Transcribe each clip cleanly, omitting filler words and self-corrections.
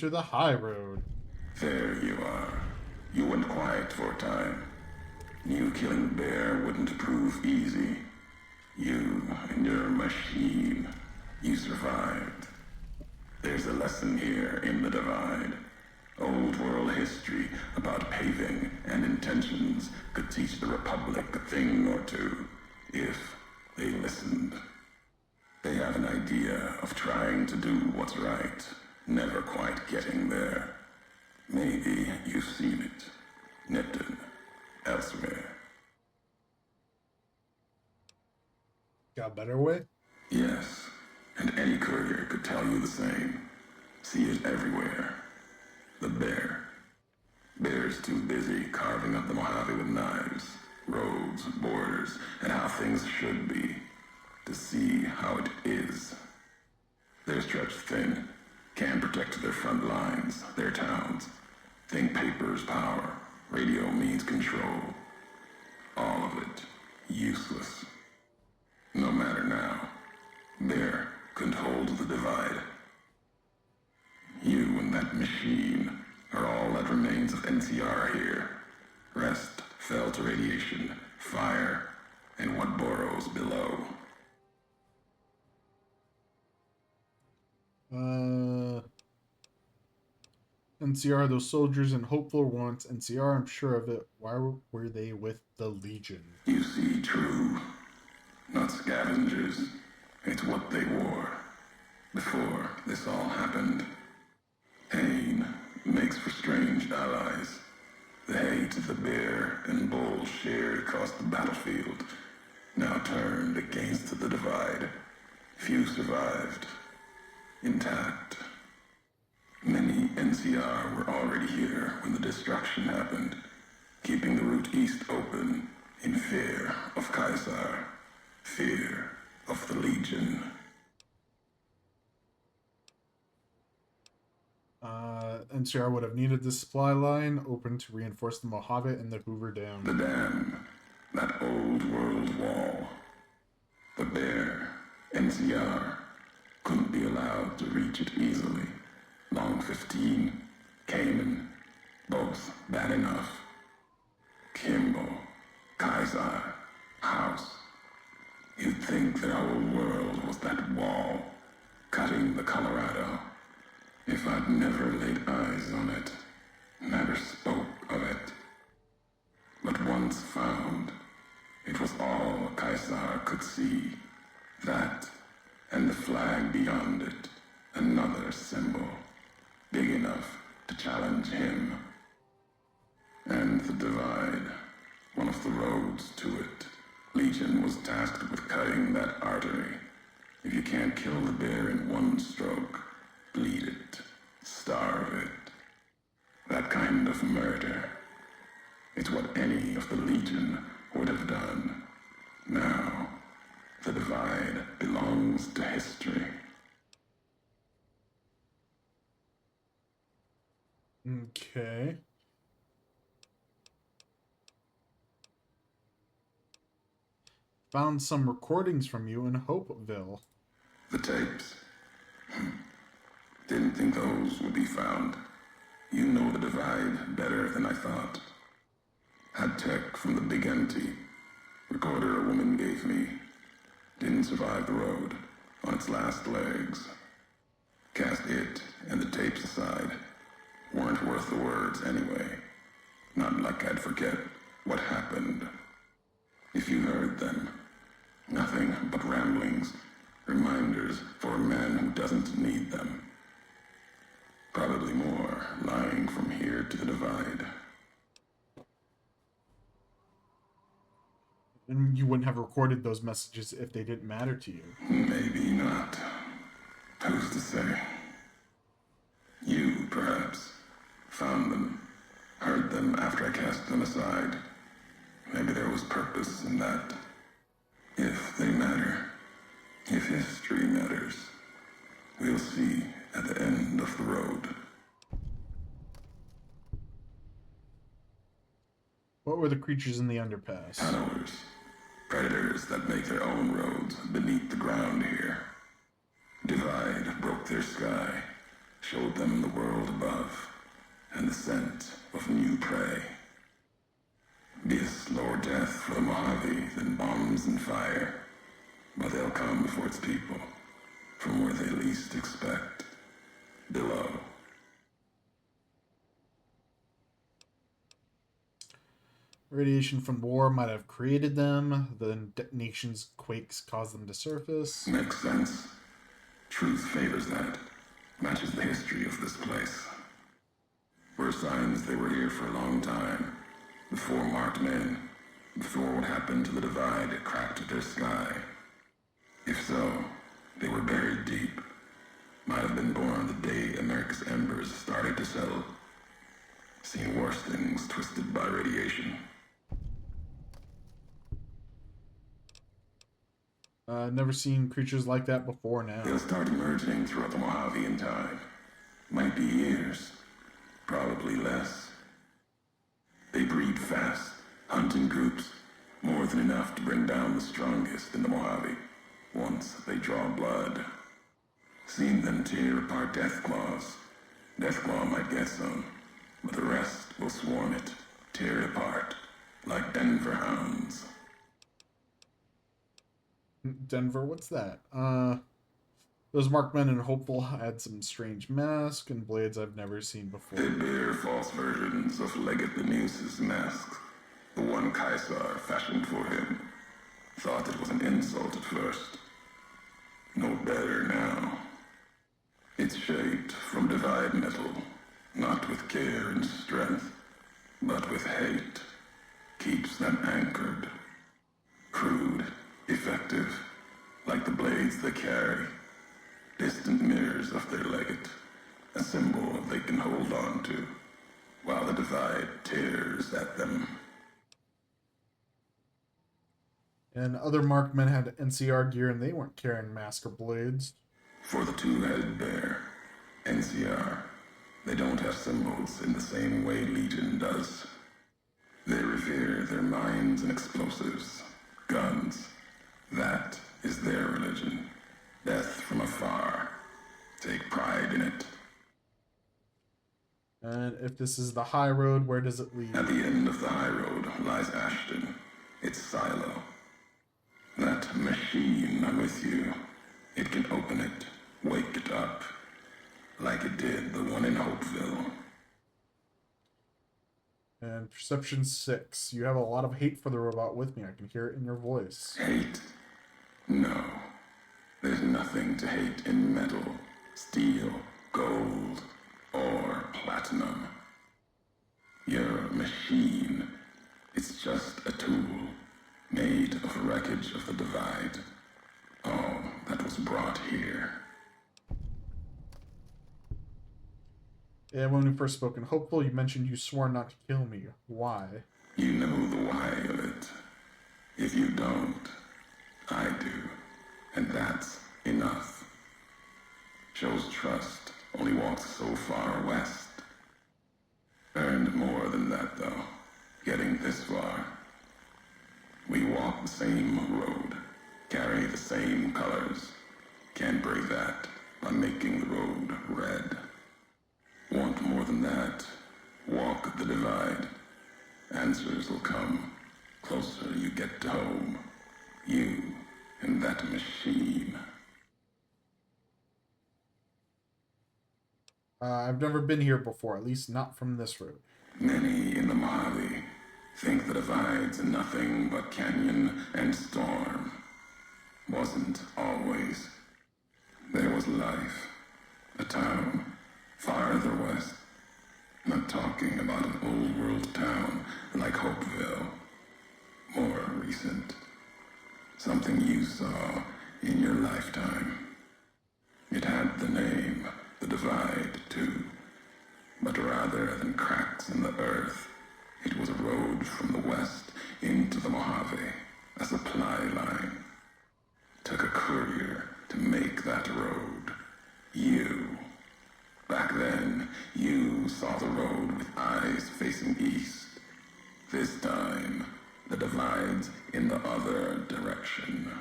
enter the high road. There you are. You went quiet for a time. Knew killing the bear wouldn't prove easy. You and your machine. You survived. There's a lesson here in the divide. Old world history about paving and intentions could teach the Republic a thing or two, if they listened. They have an idea of trying to do what's right, never quite getting there. Maybe you've seen it. Nipton. Elsewhere. Got a better way? Yes, and any courier could tell you the same. See it everywhere. The bear. Bear's too busy carving up the Mojave with knives, roads, borders, and how things should be, to see how it is. They're stretched thin, can't protect their front lines, their towns. Think paper's power, radio means control. All of it, useless. No matter now, Bear couldn't hold the divide. You and that machine are all that remains of NCR here. Rest fell to radiation, fire, and what burrows below. NCR, those soldiers and hopeful wants. NCR, I'm sure of it. Why were they with the Legion? You see, true. Not scavengers. It's what they wore. Before this all happened. Pain makes for strange allies. The hate the bear and bull shared across the battlefield now turned against the divide. Few survived. Intact. Many NCR were already here when the destruction happened, keeping the route east open in fear of Caesar, fear of the Legion. NCR would have needed this supply line open to reinforce the Mojave and the Hoover Dam. The dam, that old world wall. The bear, NCR, couldn't be allowed to reach it easily. Long 15, Cayman, both bad enough. Kimball, Kaiser, House. You'd think their whole world was that wall, cutting the Colorado. If I'd never laid eyes on it, never spoke of it. But once found, it was all Kaiser could see. That, and the flag beyond it, another symbol, big enough to challenge him. And the divide, one of the roads to it. Legion was tasked with cutting that artery. If you can't kill the bear in one stroke, bleed it, starve it. That kind of murder. It's what any of the Legion would have done. Now, the divide belongs to history. Okay. Found some recordings from you in Hopeville. The tapes. Didn't think those would be found. You know the divide better than I thought. Had tech from the big empty. Recorder a woman gave me. Didn't survive the road. On its last legs. Cast it and the tapes aside. Weren't worth the words anyway. Not like I'd forget what happened. If you heard them. Nothing but ramblings. Reminders for a man who doesn't need them. Probably more lying from here to the divide. And you wouldn't have recorded those messages if they didn't matter to you. Maybe not. Who's to say? You, perhaps, found them, heard them after I cast them aside. Maybe there was purpose in that. If they matter, if history matters, we'll see at the end of the road. What were the creatures in the underpass? Tunnelers. Predators that make their own roads beneath the ground here. Divide broke their sky. showed them the world above and the scent of new prey. Be a slower death for the Mojave than bombs and fire, but they'll come for its people, from where they least expect, below. Radiation from war might have created them, then detonations, quakes caused them to surface. Makes sense. Truth favors that. Matches the history of this place. Were signs they were here for a long time, before marked men, before what happened to the divide cracked their sky. If so, they were buried deep. Might have been born the day America's embers started to settle. Seen worse things twisted by radiation. Never seen creatures like that before They'll now. start emerging throughout the Mojave in time. Might be years. Probably less. They breed fast, hunt in groups, more than enough to bring down the strongest in the Mojave, once they draw blood. Seen them tear apart Deathclaws. Deathclaw might get some, but the rest will swarm it, tear it apart, like Denver hounds. Denver, what's that? Those Markmen and Hopeful had some strange masks and blades I've never seen before. They bear false versions of Legate Benuse's masks, the one Caesar fashioned for him. Thought it was an insult at first. No better now. It's shaped from divide metal, not with care and strength, but with hate. Keeps them anchored. Crude, effective, like the blades they carry. Distant mirrors of their legate, a symbol they can hold on to, while the divide tears at them. And other Markmen had NCR gear and they weren't carrying masks or blades. For the two-headed bear, NCR, they don't have symbols in the same way Legion does. They revere their mines and explosives, guns. That is their religion. Death from afar. Take pride in it. And if this is the high road, where does it lead? At the end of the high road lies Ashton, its silo. That machine with you, it can open it, wake it up, like it did the one in Hopeville. And perception 6. You have a lot of hate for the robot with me. I can hear it in your voice. Hate? No. There's nothing to hate in metal, steel, gold, or platinum. You're a machine. It's just a tool, made of wreckage of the divide. All that was brought here. And when we first spoke in Hopeful, you mentioned you swore not to kill me. Why? You know the why of it. If you don't, I do. And that's enough. Shows trust, only walks so far west. Earned more than that, though, getting this far. We walk the same road, carry the same colors. Can't break that by making the road red. Want more than that? Walk the divide. Answers will come. Closer you get to home. You and that machine. I've never been here before, at least not from this road. Many in the Mojave think the divide's nothing but canyon and storm. Wasn't always. There was life. A town farther west. Not talking about an old world town like Hopeville. More recent. Something you saw in your lifetime. It had the name, the divide, too. But rather than cracks in the earth, it was a road from the west into the Mojave, a supply line. Took a courier to make that road. You. Back then, you saw the road with eyes facing east. This time, the divide's in the other direction.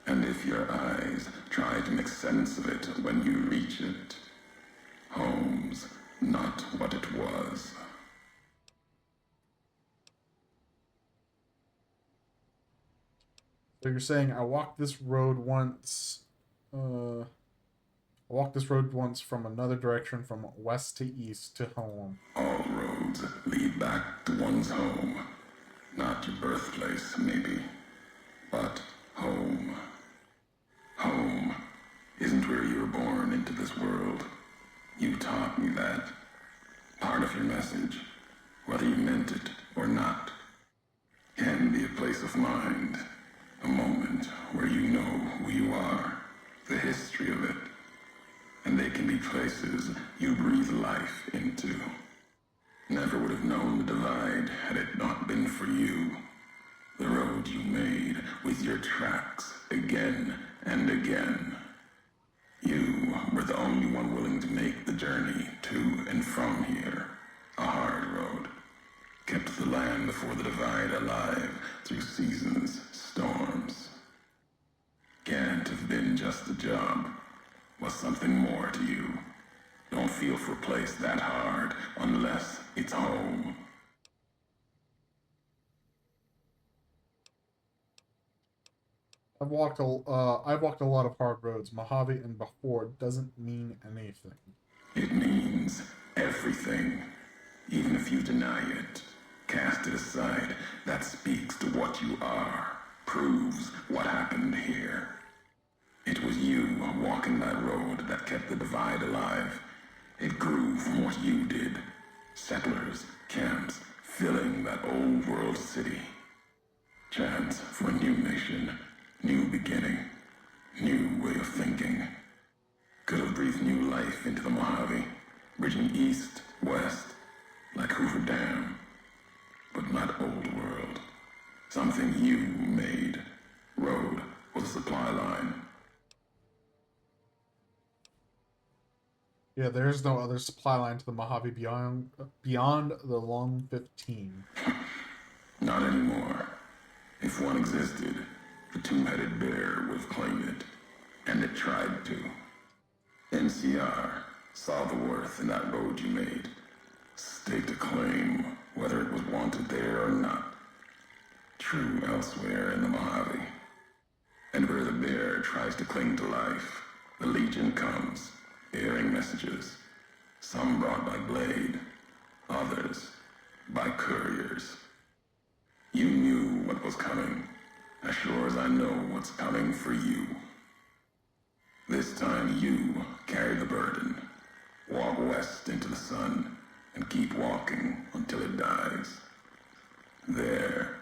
And if your eyes try to make sense of it when you reach it, Home's not what it was. So you're saying I walked this road once. I walked this road once from another direction, from west to east to home. All roads lead back to one's home. Not your birthplace, maybe, but home. Home isn't where you were born into this world. You taught me that. Part of your message, whether you meant it or not, can be a place of mind, a moment where you know who you are, the history of it, and they can be places you breathe life into. Never would have known the divide had it not been for you. The road you made with your tracks again and again. You were the only one willing to make the journey to and from here. A hard road. Kept the land before the divide alive through seasons, storms. Can't have been just a job. Was something more to you. Don't feel for a place that hard unless it's home. I've walked a lot of hard roads. Mojave and before doesn't mean anything. It means everything. Even if you deny it, cast it aside, that speaks to what you are, proves what happened here. It was you walking that road that kept the divide alive. It grew from what you did. Settlers, camps, filling that old world city. Chance for a new nation, new beginning, new way of thinking. Could have breathed new life into the Mojave, bridging east, west, like Hoover Dam. But not old world. Something you made. Road was a supply line. Yeah, there's no other supply line to the Mojave beyond the Long 15. Not anymore. If one existed, the two-headed bear would have claimed it. And it tried to. NCR saw the worth in that road you made. Staked a claim, whether it was wanted there or not. True elsewhere in the Mojave. And where the bear tries to cling to life, the Legion comes, bearing messages. Some brought by blade, others by couriers. You knew what was coming, as sure as I know what's coming for you. This time you carry the burden. Walk west into the sun, and keep walking until it dies. There,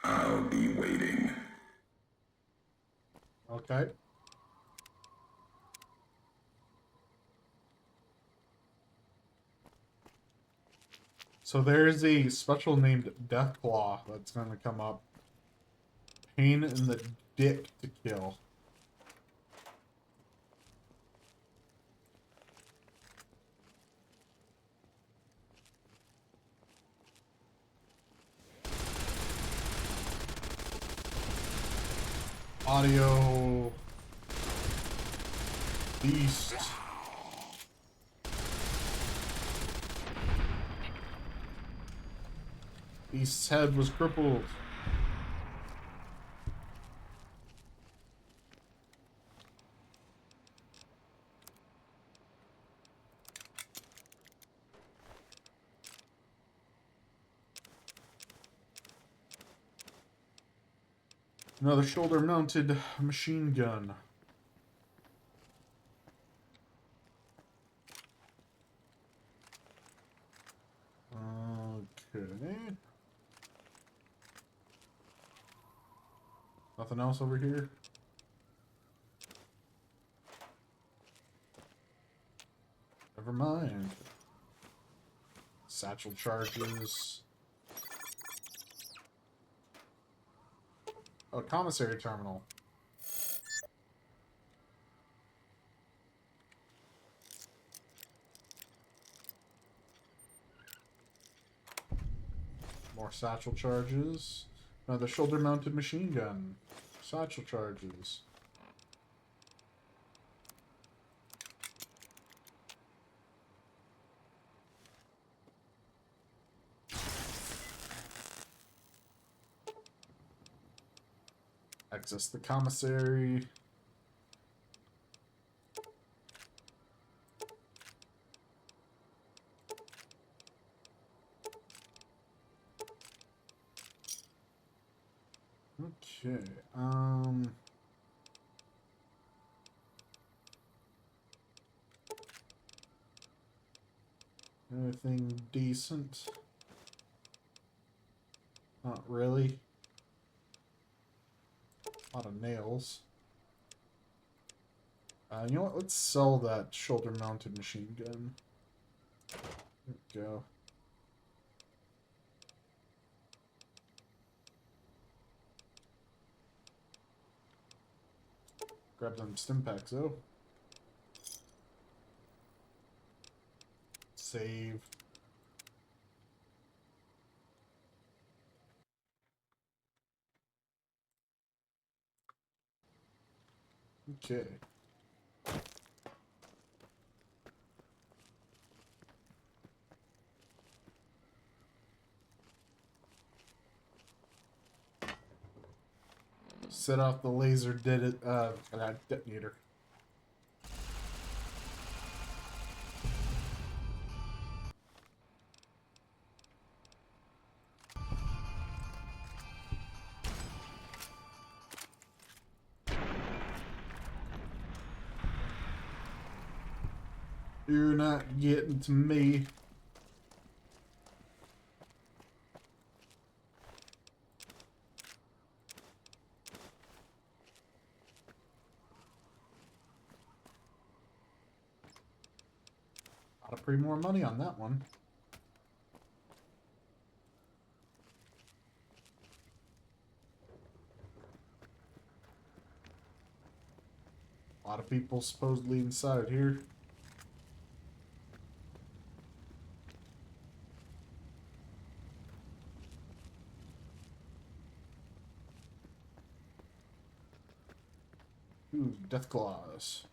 I'll be waiting. Okay. So there's a special named Deathclaw that's going to come up. Pain in the dick to kill. Audio. Beast. Beast's head was crippled. Another shoulder-mounted machine gun. Okay. Nothing else over here? Never mind. Satchel charges. Oh, commissary terminal. More satchel charges. Another shoulder-mounted machine gun. Satchel charges. Access the commissary. Okay, anything decent? Not really. A lot of nails. You know what? Let's sell that shoulder-mounted machine gun. There we go. Grab them stim packs, though. Save. Okay. Set off the laser detonator. You're not getting to me. Gotta pay more money on that one. A lot of people supposedly inside here. Ooh, Deathclaws.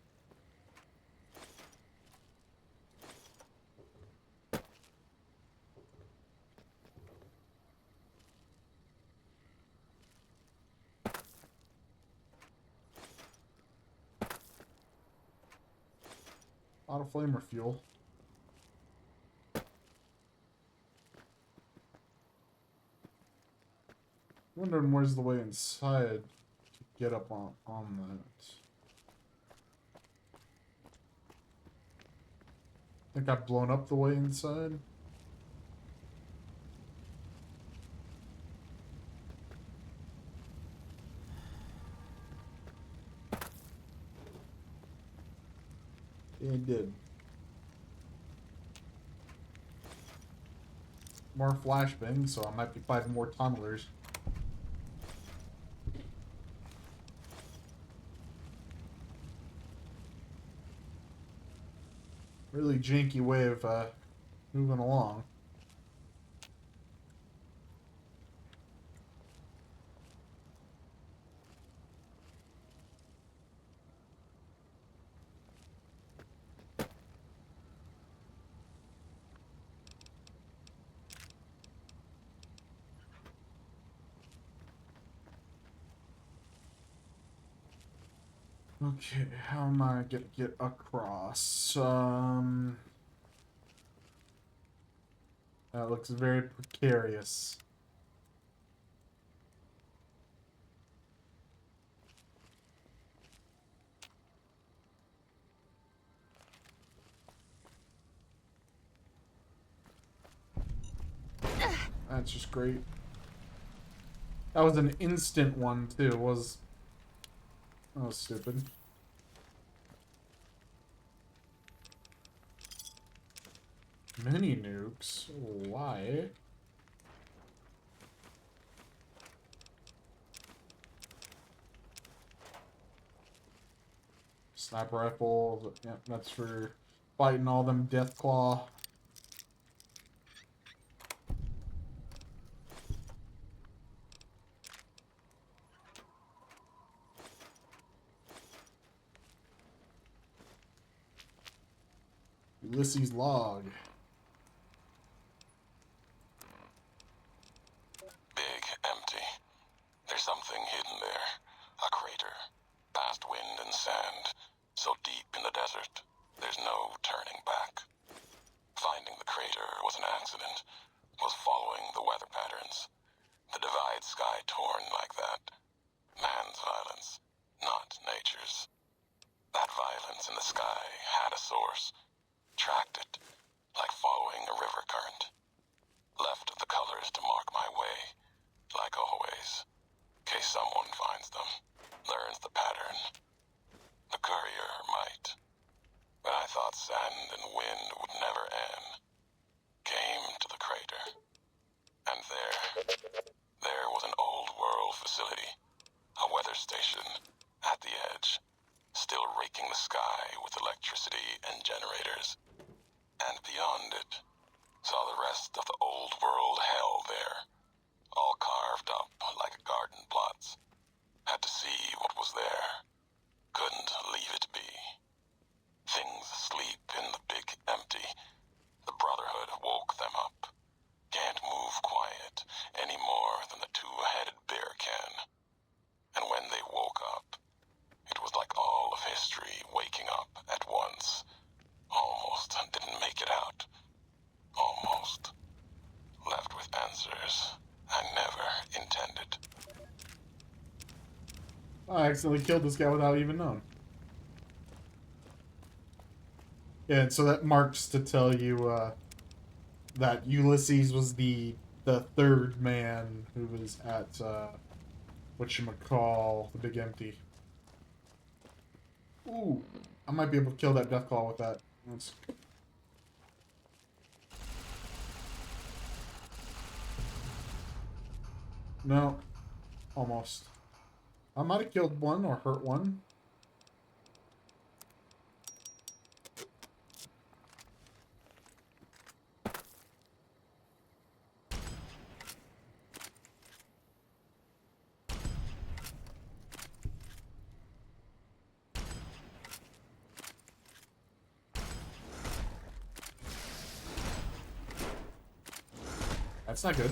A lot of flamer fuel. Wondering where's the way inside to get up on that. Think I've blown up the way inside. Yeah, it did. More flashbangs, so I might be fighting more tunnelers. Really janky way of moving along. Okay, how am I gonna get across? That looks very precarious. That's just great. That was an instant one too. That was stupid. Mini nukes? Why? Sniper rifle. Yeah, that's for fighting all them Deathclaw. Ulysses log. Big, empty. There's something hidden there. So deep in the desert, there's no turning back. Finding the crater was an accident, was following the weather patterns. The divide sky torn like that. Man's violence, not nature's. That violence in the sky had a source. Tracked it, like following a river current. Left the colors to mark my way, like always. In case someone finds them, learns the pattern. The courier might. But I thought sand and wind would never end. Came to the crater. And there was an old world facility. A weather station, at the edge. Still raking the sky with electricity and generators. And beyond it, saw the rest of the old world hell there. All carved up like garden plots. Had to see what was there. Couldn't leave it be. Things asleep in the big empty. The Brotherhood woke them up. Can't move quiet any more than the two-headed bear can. And when they woke up, it was like all of history waking up at once. Almost didn't make it out. Almost. Left with answers I never intended. I accidentally killed this guy without even knowing. Yeah, and so that marks to tell you that Ulysses was the third man who was at whatchamacall, the Big Empty. Ooh, I might be able to kill that Deathclaw with that. Let's... No, almost. I might have killed one or hurt one. That's not good.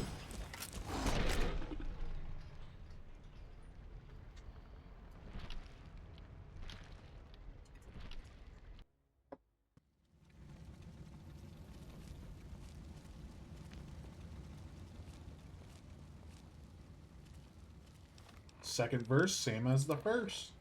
Second verse, same as the first.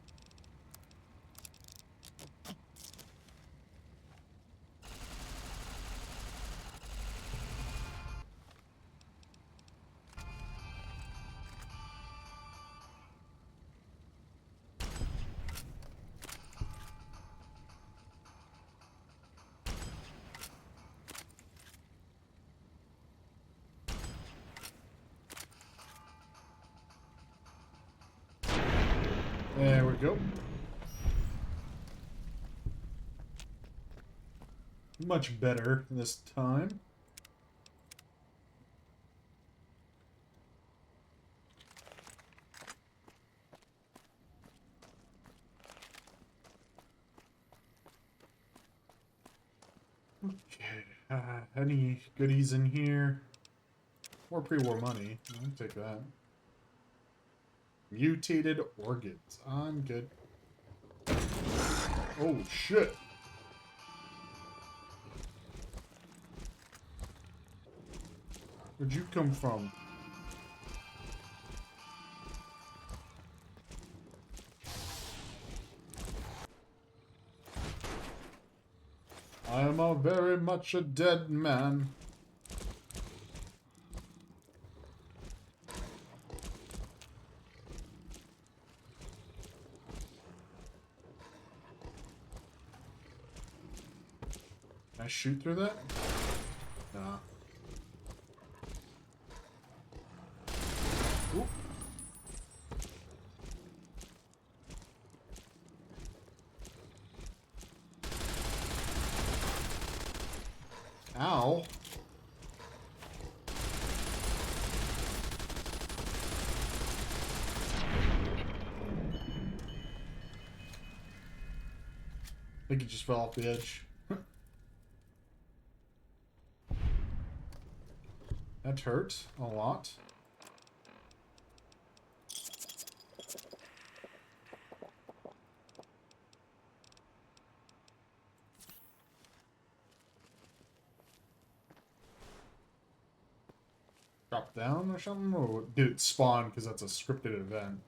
There we go. Much better this time. Okay, any goodies in here? More pre-war money. I'll take that. Mutated organs. I'm good. Oh, shit. Where'd you come from? I am a very much a dead man. Can I shoot through that? Nah. Ooh. Ow. I think he just fell off the edge. That hurt a lot. drop down or something? Or did it spawn because that's a scripted event?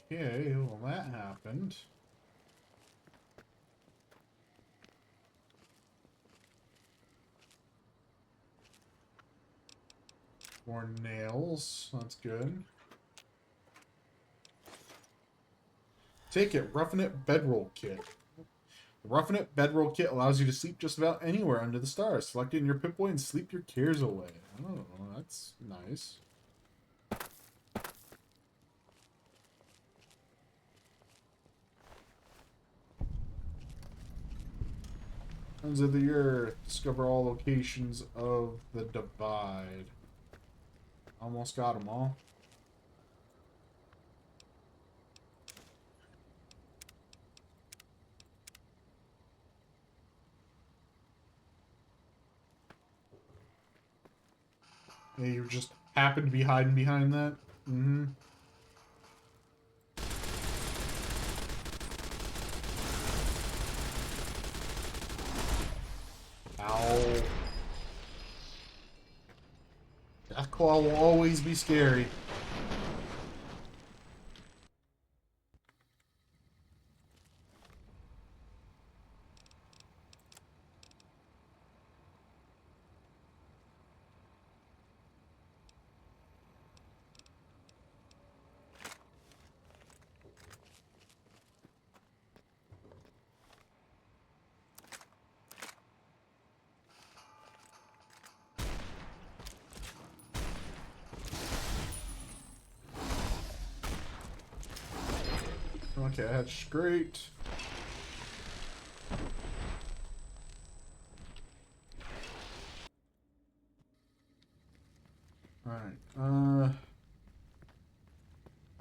Okay, well that happened. More nails, that's good. Take it, Roughing It Bedroll Kit. The Roughing It Bedroll Kit allows you to sleep just about anywhere under the stars. Select it in your Pip-Boy and sleep your cares away. Oh, that's nice. Ends of the Earth. Discover all locations of the Divide. Almost got them all. Yeah, you just happen to be hiding behind that? Mm-hmm. Ow. Deathclaw will always be scary. Okay, that's great. Alright,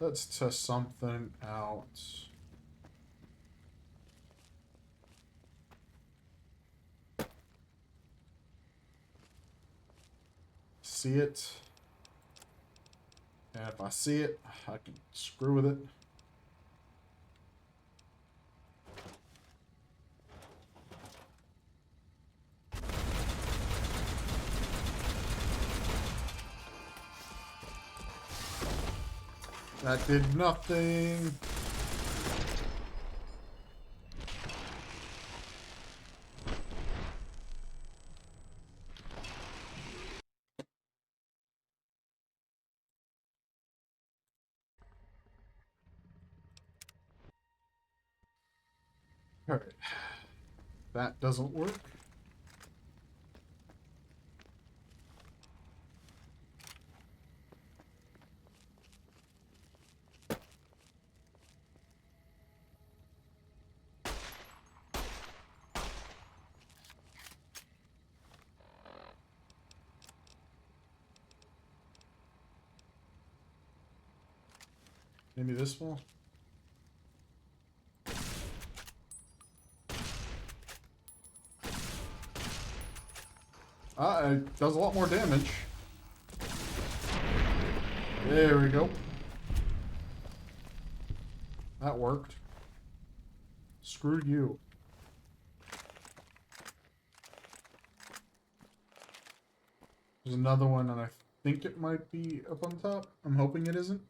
let's test something out. See it. And if I see it, I can screw with it. That did nothing. Alright. That doesn't work. Maybe this one? It does a lot more damage. There we go. That worked. Screw you. There's another one, and I think it might be up on top. I'm hoping it isn't.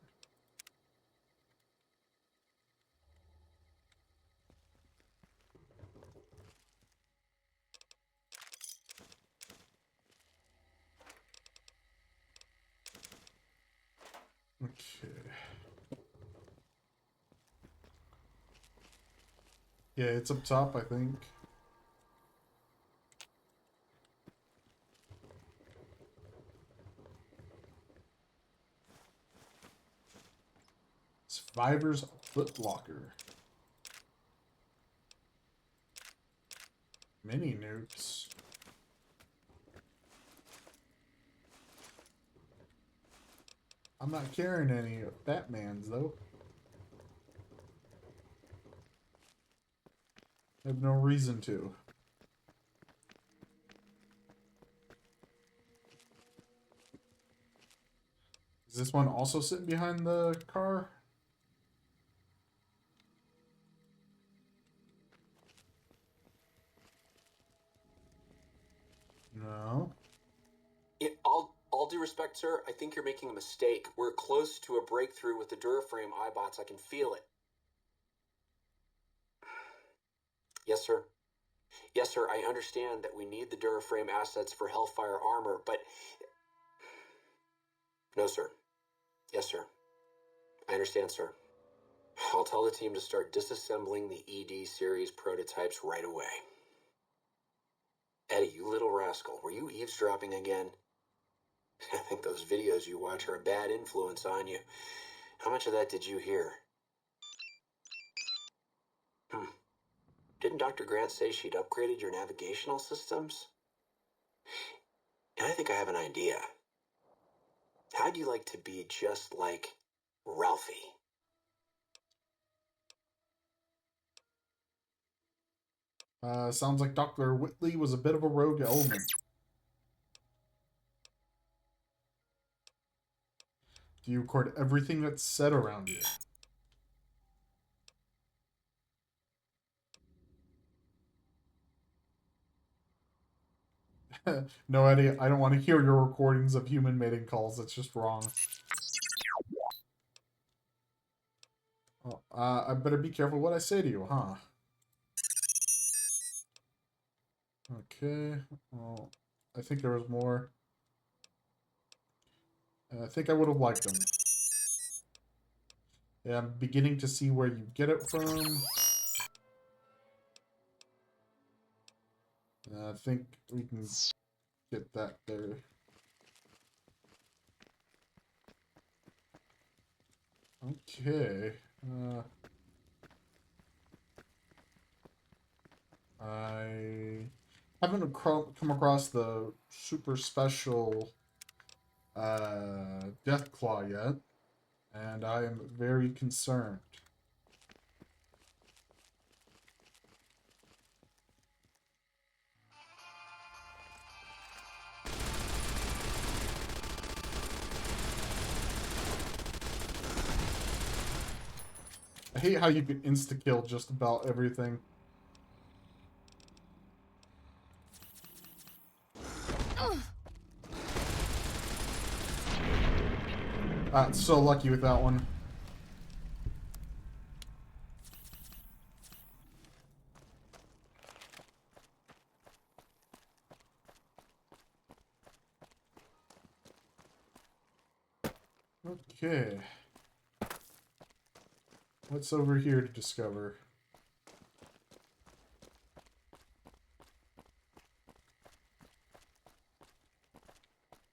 Okay. Yeah, it's up top, I think. Survivor's Footlocker. Mini nukes. I'm not carrying any Batmans, though. I have no reason to. Is this one also sitting behind the car? due respect, sir, I think you're making a mistake. We're close to a breakthrough with the Duraframe iBots. I can feel it. Yes, sir. Yes, sir, I understand that we need the Duraframe assets for Hellfire armor, but... No, sir. Yes, sir. I understand, sir. I'll tell the team to start disassembling the ED series prototypes right away. Eddie, you little rascal, were you eavesdropping again? I think those videos you watch are a bad influence on you. How much of that did you hear? Didn't Dr. Grant say she'd upgraded your navigational systems? And I think I have an idea. How'd you like to be just like Ralphie? Sounds like Dr. Whitley was a bit of a rogue element. Do you record everything that's said around you? No, Eddie, I don't want to hear your recordings of human mating calls. That's just wrong. Oh, I better be careful what I say to you, huh? Okay. Well, I think there was more. I think I would have liked them. Yeah, I'm beginning to see where you get it from. I think we can get that there. Okay. I haven't come across the super special Deathclaw yet, and I am very concerned. I hate how you can insta-kill just about everything. So lucky with that one. Okay. What's over here to discover?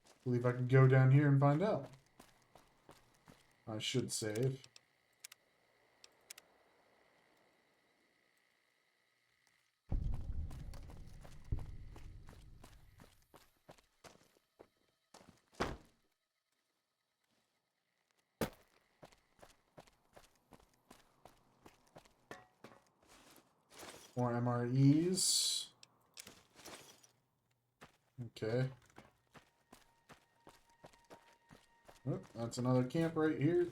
I believe I can go down here and find out. I should save. More MREs. Okay. Oh, that's another camp right here.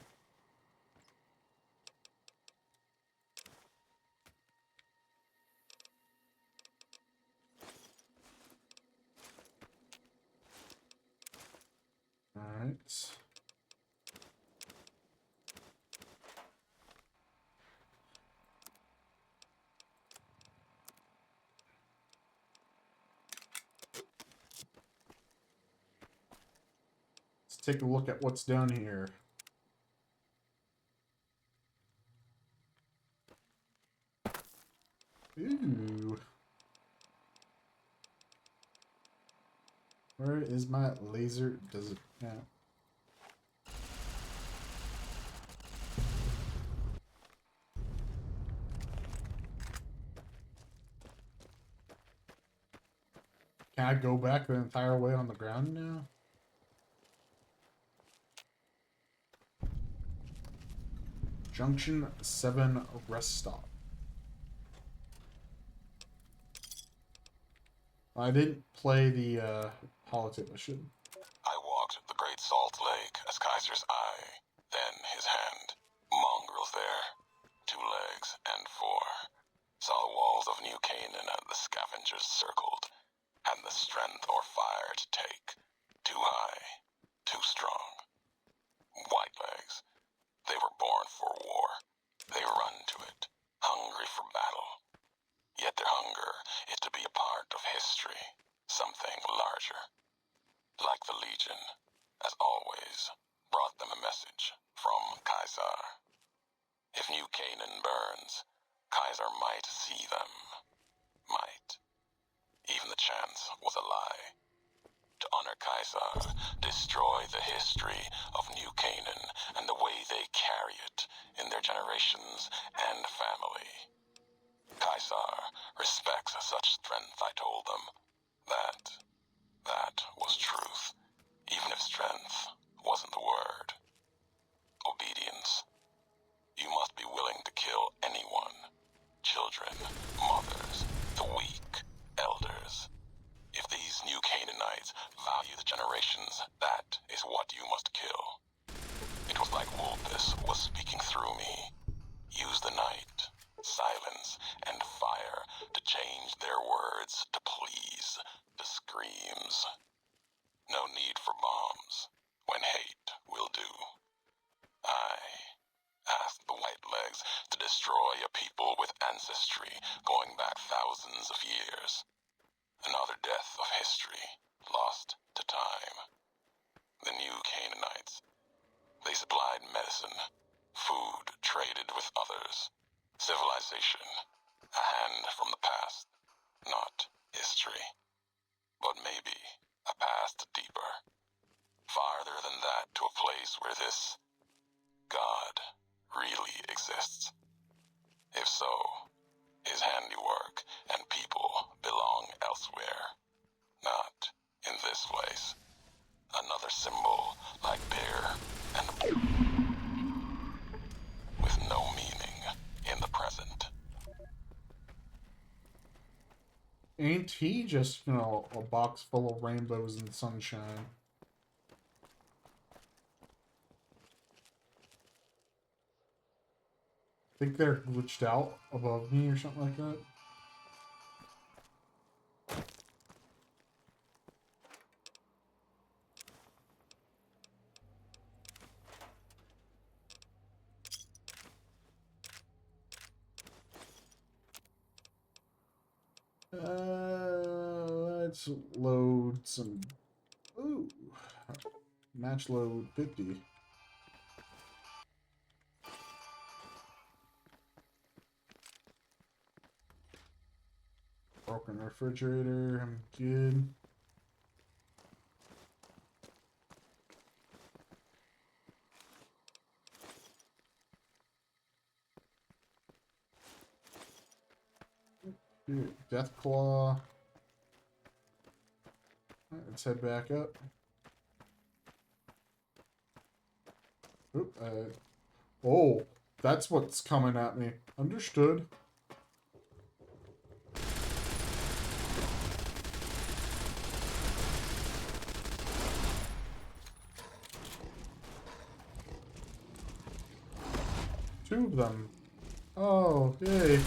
Alright. Let's take a look at what's down here. Ooh. Where is my laser? Does it... Yeah. Can I go back the entire way on the ground now? Junction 7 rest stop. I didn't play the holotape mission. I walked the Great Salt Lake as Kaiser's eye, then his hand. Mongrels there, 2 legs and 4. Saw walls of New Canaan and the scavengers circled. Had the strength or fire to take. Too high, too strong. Whitelegs, they were born for war. They run to it, hungry for battle. Yet their hunger is to be a part of history, something larger. Like the Legion, as always, brought them a message from Caesar. If New Canaan burns, Caesar might see them. Might. Even the chance was a lie. To honor Caesar, destroy the history of New Canaan and the way they carry it in their generations and family. Caesar respects such strength, I told them. That was truth, even if strength wasn't the word. Obedience. You must be willing to kill anyone. Children, mothers, the weak, elders. If these new Canaanites value the generations, that is what you must kill. It was like Wolpus was speaking through me. Use the night, silence, and fire to change their words to please, to screams. No need for bombs, when hate will do. I asked the Whitelegs to destroy a people with ancestry going back thousands of years. Another death of history, lost to time. The new Canaanites. They supplied medicine, food traded with others, civilization, a hand from the past, not history, but maybe a past deeper, farther than that to a place where this God really exists. If so, his handiwork and people belong elsewhere, not in this place. Another symbol like bear and with no meaning in the present. Ain't he just, a box full of rainbows and sunshine? Think they're glitched out above me or something like that? Let's load some. Ooh, match load 50. Broken refrigerator. I'm good. Deathclaw. Let's head back up. Oop, oh, that's what's coming at me. Understood. Two of them. Oh, yay.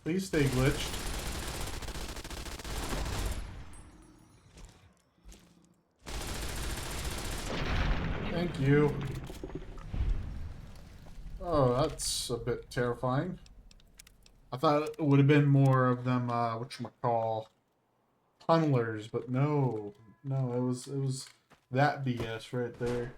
Please stay glitched. Thank you. Oh, that's a bit terrifying. I thought it would have been more of them, whatchamacall, tunnelers, but no. No, it was that BS right there.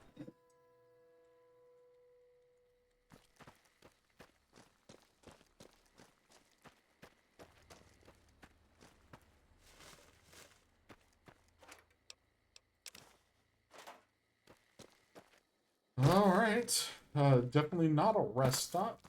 Alright. Definitely not a rest stop.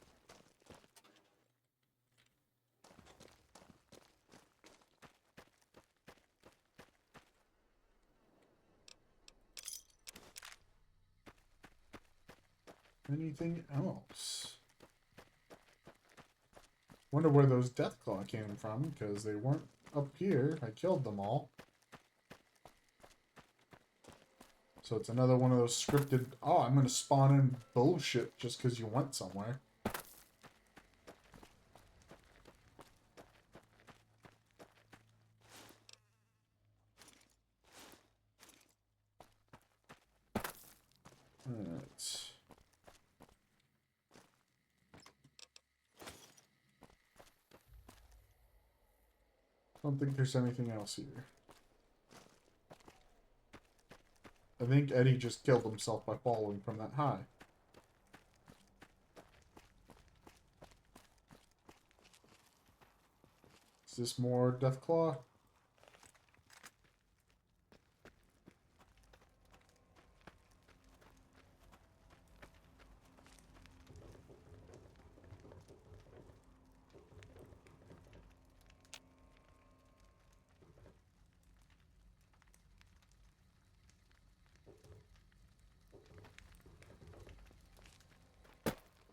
Anything else? Wonder where those Deathclaw came from, because they weren't up here. I killed them all. So it's another one of those scripted, oh, I'm going to spawn in bullshit just because you went somewhere. Alright. Don't think there's anything else here. I think Eddie just killed himself by falling from that high. Is this more Deathclaw?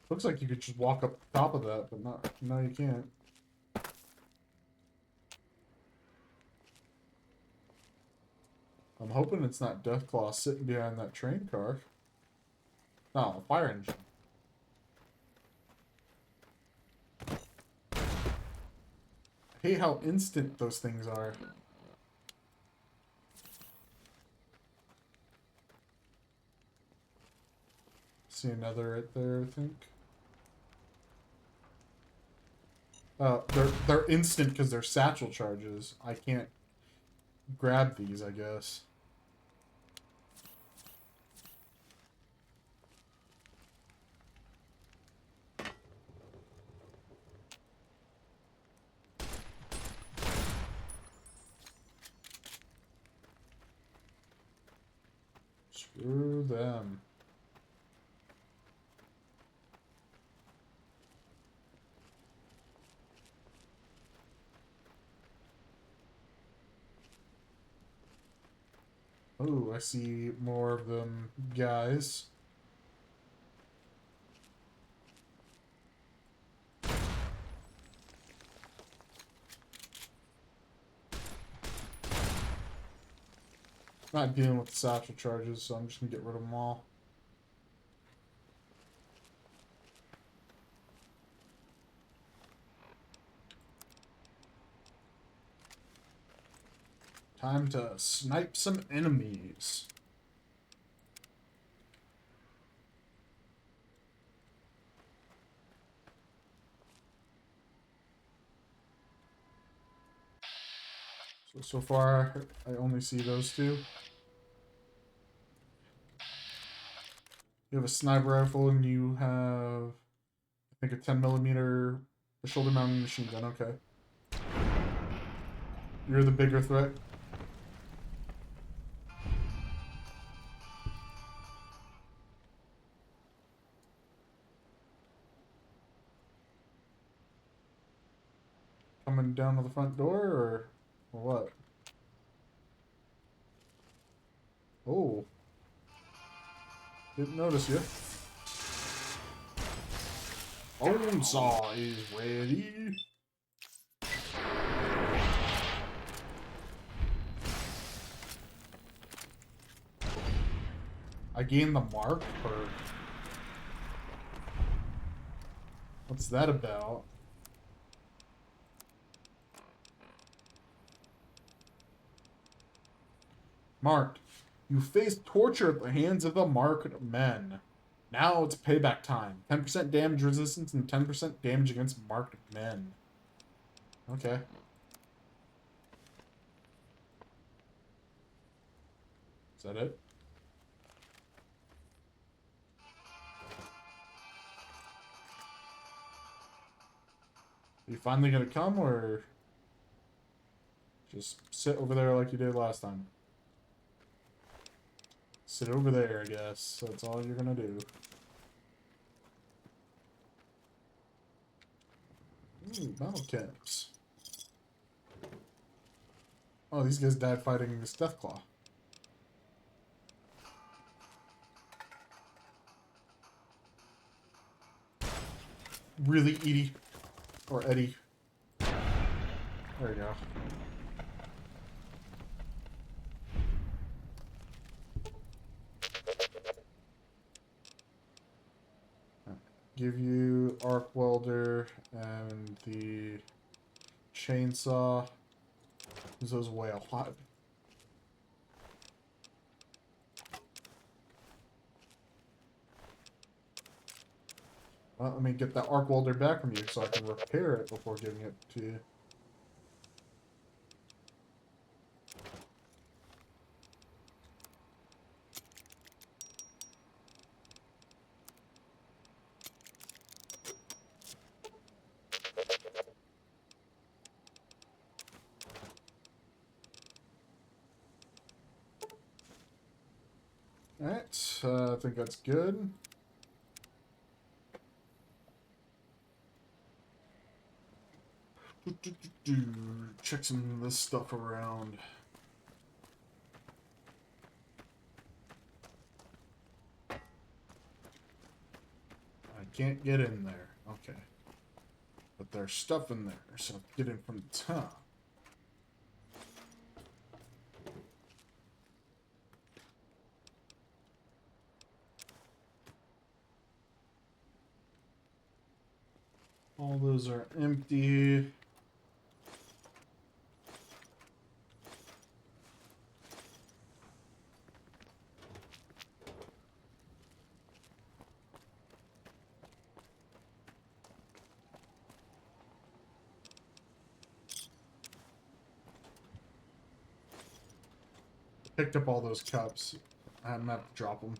Looks like you could just walk up the top of that, but not. No, you can't. I'm hoping it's not Deathclaw sitting behind that train car. No, a fire engine. I hate how instant those things are. See another right there, I think. They're instant because they're satchel charges. I can't grab these, I guess. Screw them. Oh, I see more of them guys. Not dealing with the satchel charges, so I'm just gonna get rid of them all. Time to snipe some enemies. So far, I only see those two. You have a sniper rifle and you have, I think, a 10mm shoulder mounted machine gun. Okay. You're the bigger threat. Coming down to the front door, or what? Oh. Didn't notice you. Bone saw is ready. I gained the mark perk. What's that about? Marked. You faced torture at the hands of the marked men. Now it's payback time. 10% damage resistance and 10% damage against marked men. Okay. Is that it? Are you finally gonna come, or just sit over there like you did last time? Sit over there, I guess. That's all you're gonna do. Ooh, battle camps. Oh, these guys died fighting this Deathclaw. Really, Edie? Or Eddie? There you go. Give you arc welder and the chainsaw. Those weigh a lot. Well, let me get that arc welder back from you so I can repair it before giving it to you. Alright, I think that's good. Check some of this stuff around. I can't get in there. Okay. But there's stuff in there, so get in from the top. All those are empty. Picked up all those cups. I'm gonna have to drop them.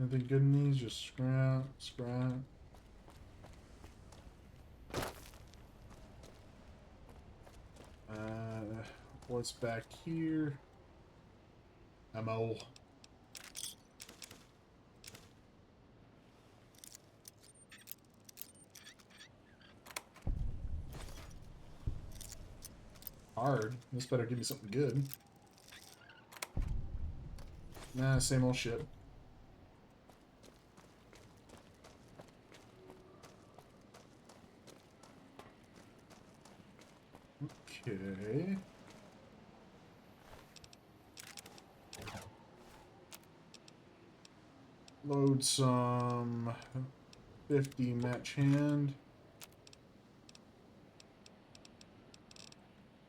Anything good in these? Just scrap, scrap. What's back here? Ammo. Hard. This better give me something good. Nah, same old shit. Okay. Load some 50 match hand.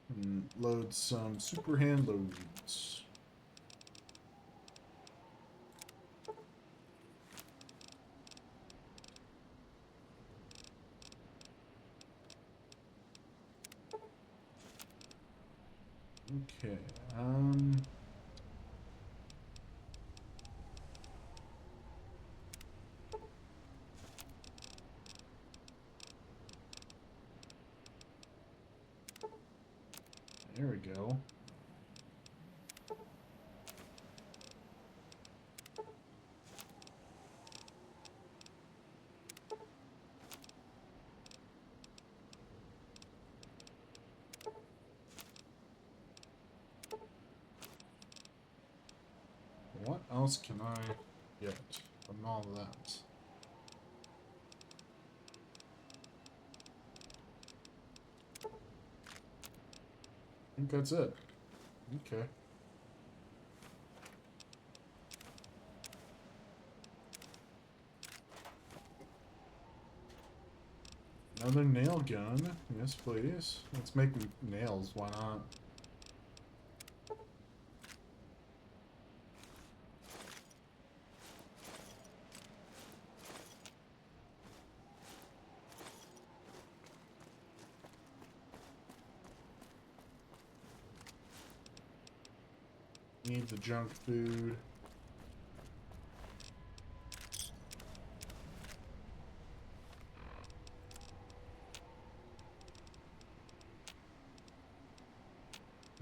And load some super hand loads. Okay, there we go. What else can I get from all that? I think that's it. Okay. Another nail gun. Yes, please. Let's make nails. Why not? Need the junk food.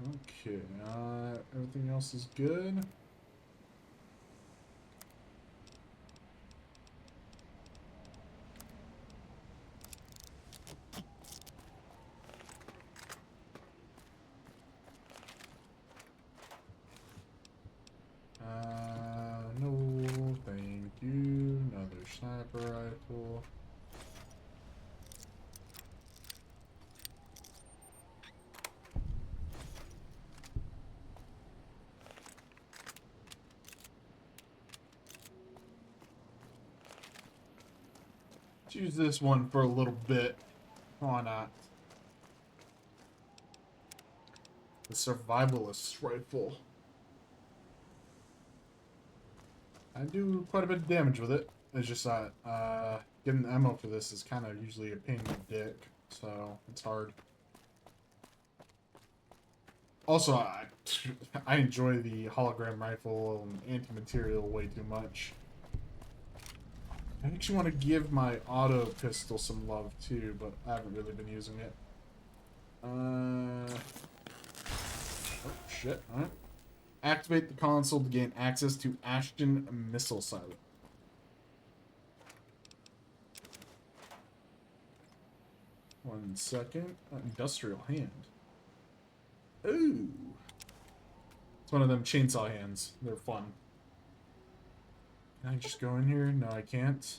Okay, everything else is good. No, thank you. Another sniper rifle. Let's use this one for a little bit. Why not? The survivalist rifle. I do quite a bit of damage with it. It's just that getting the ammo for this is kind of usually a pain in the dick, so it's hard. Also, I enjoy the hologram rifle and anti-material way too much. I actually want to give my auto pistol some love too, but I haven't really been using it. Oh shit! All right. Activate the console to gain access to Ashton Missile Silo. One second. Industrial hand. Ooh. It's one of them chainsaw hands. They're fun. Can I just go in here? No, I can't.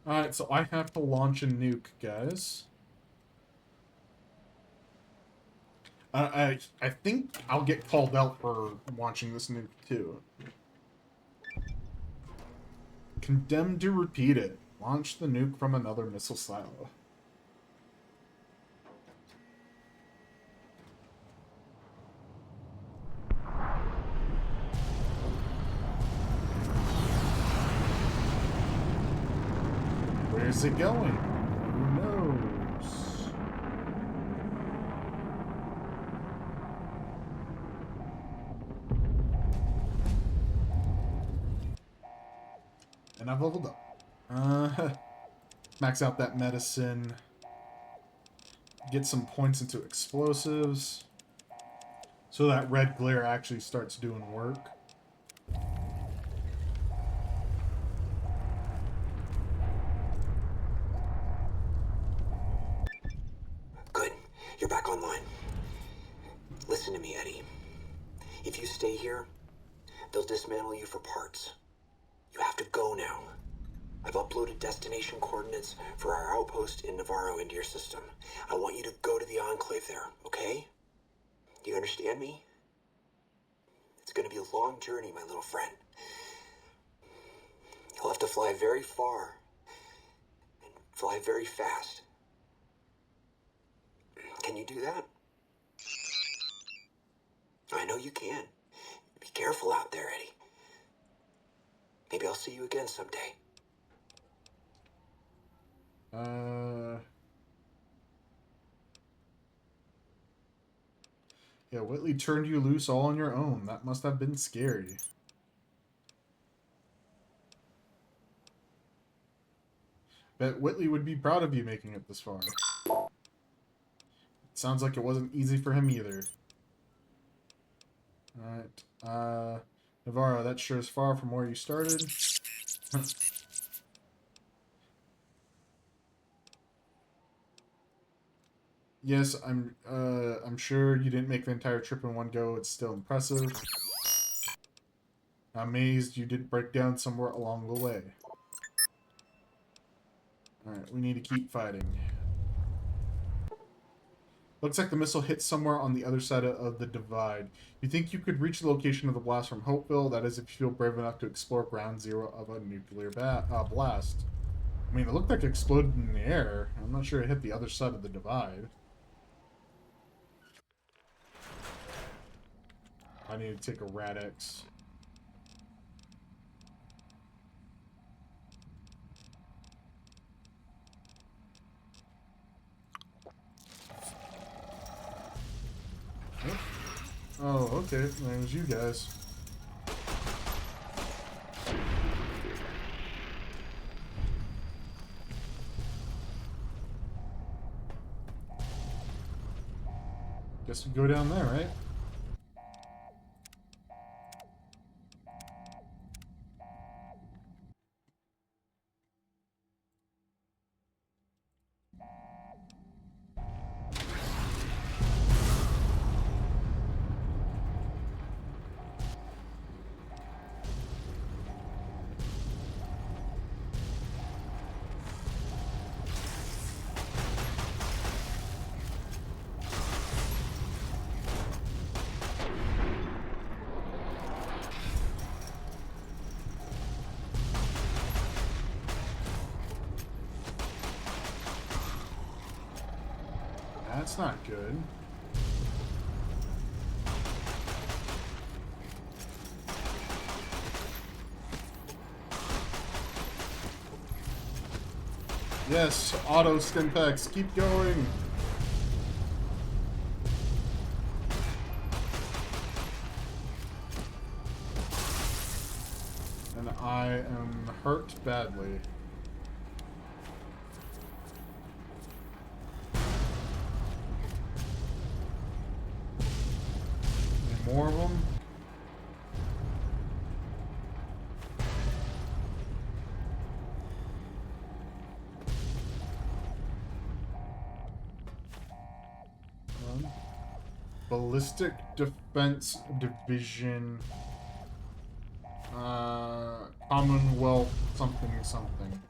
Alright, so I have to launch a nuke, guys. I think I'll get called out for launching this nuke, too. Condemned to repeat it. Launch the nuke from another missile silo. Where's it going? Who knows? And I've leveled up. Max out that medicine. Get some points into explosives. So that red glare actually starts doing work. Good. You're back online. Listen to me, Eddie. If you stay here, they'll dismantle you for parts. You have to go now. I've uploaded destination coordinates for our outpost in Navarro into your system. I want you to go to the Enclave there, okay? Do you understand me? It's gonna be a long journey, my little friend. You'll have to fly very far and fly very fast. Can you do that? I know you can. Be careful out there, Eddie. Maybe I'll see you again someday. Yeah, Whitley turned you loose all on your own. That must have been scary. Bet Whitley would be proud of you making it this far. It sounds like it wasn't easy for him either. Alright, Navarro, that sure is far from where you started. Yes, I'm sure you didn't make the entire trip in one go. It's still impressive. I'm amazed you didn't break down somewhere along the way. Alright, we need to keep fighting. Looks like the missile hit somewhere on the other side of the divide. You think you could reach the location of the blast from Hopeville? That is, if you feel brave enough to explore ground zero of a nuclear blast. I mean, it looked like it exploded in the air. I'm not sure it hit the other side of the divide. I need to take a Rad-X. Oh, okay. There's you guys. Guess we go down there, right? That's not good. Yes, auto Stimpex, keep going. And I am hurt badly. Any more of them? Ballistic Defense Division. Commonwealth something something.